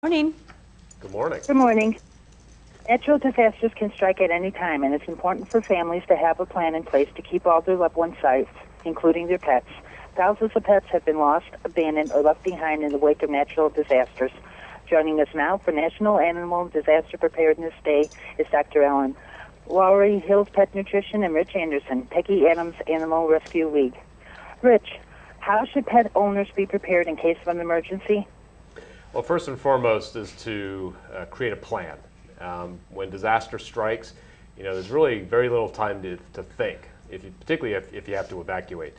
Morning. Good morning. Good morning. Natural disasters can strike at any time, and it's important for families to have a plan in place to keep all their loved ones safe, including their pets. Thousands of pets have been lost, abandoned, or left behind in the wake of natural disasters. Joining us now for National Animal Disaster Preparedness Day is Dr. Ellen. Lowery, Hills Pet Nutrition, and Rich Anderson, Peggy Adams Animal Rescue League. Rich, how should pet owners be prepared in case of an emergency? Well, first and foremost is to create a plan. When disaster strikes, there's really very little time to think, particularly if you have to evacuate.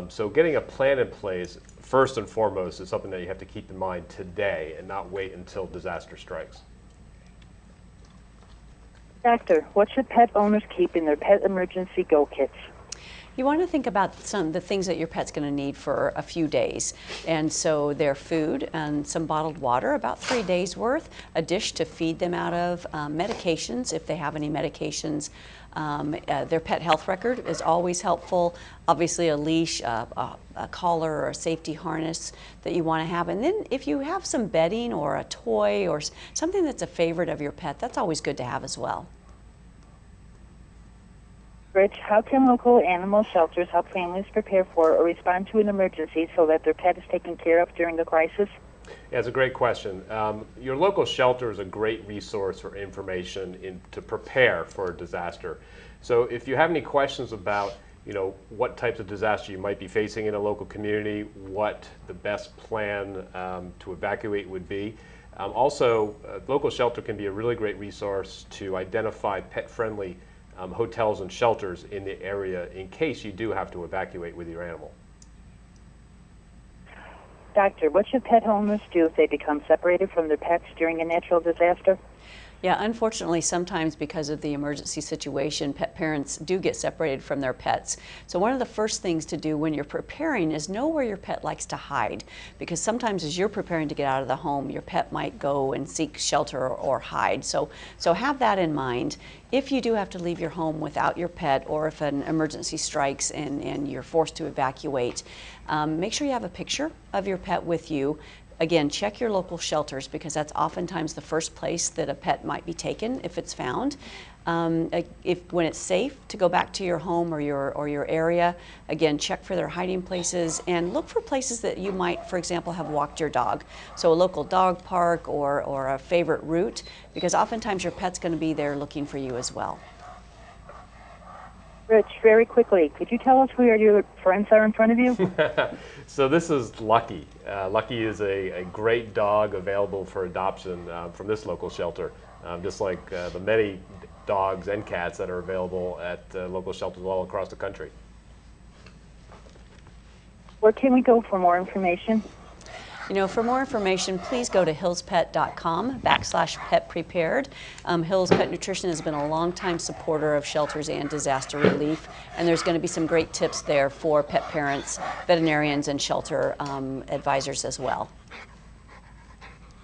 So getting a plan in place, first and foremost, is something that you have to keep in mind today and not wait until disaster strikes. Doctor, what should pet owners keep in their pet emergency go kits? You want to think about the things that your pet's going to need for a few days. And so their food and some bottled water, about 3 days worth, a dish to feed them out of, medications if they have any medications. Their pet health record is always helpful. Obviously a leash, a collar or a safety harness that you want to have. And then if you have some bedding or a toy or something that's a favorite of your pet, that's always good to have as well. Rich, how can local animal shelters help families prepare for or respond to an emergency so that their pet is taken care of during the crisis? Yeah, it's a great question. Your local shelter is a great resource for information to prepare for a disaster. So if you have any questions about what types of disaster you might be facing in a local community, what the best plan to evacuate would be. Also, a local shelter can be a really great resource to identify pet-friendly hotels and shelters in the area in case you do have to evacuate with your animal. Doctor, what should pet owners do if they become separated from their pets during a natural disaster? Yeah, unfortunately, sometimes because of the emergency situation, pet parents do get separated from their pets. So one of the first things to do when you're preparing is know where your pet likes to hide. Because sometimes as you're preparing to get out of the home, your pet might go and seek shelter or hide. So have that in mind. If you do have to leave your home without your pet, or if an emergency strikes and you're forced to evacuate, make sure you have a picture of your pet with you. Again, check your local shelters because that's oftentimes the first place that a pet might be taken if it's found. When it's safe to go back to your home or your area, again, check for their hiding places and look for places that you might, for example, have walked your dog. So a local dog park or a favorite route, because oftentimes your pet's going to be there looking for you as well. Rich, very quickly, could you tell us who your friends are in front of you? So this is Lucky. Lucky is a great dog available for adoption from this local shelter, just like the many dogs and cats that are available at local shelters all across the country. Where can we go for more information? For more information, please go to hillspet.com/petprepared. Hills Pet Nutrition has been a longtime supporter of shelters and disaster relief, and there's going to be some great tips there for pet parents, veterinarians, and shelter advisors as well.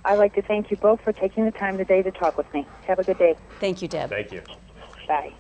I'd like to thank you both for taking the time today to talk with me. Have a good day. Thank you, Deb. Thank you. Bye.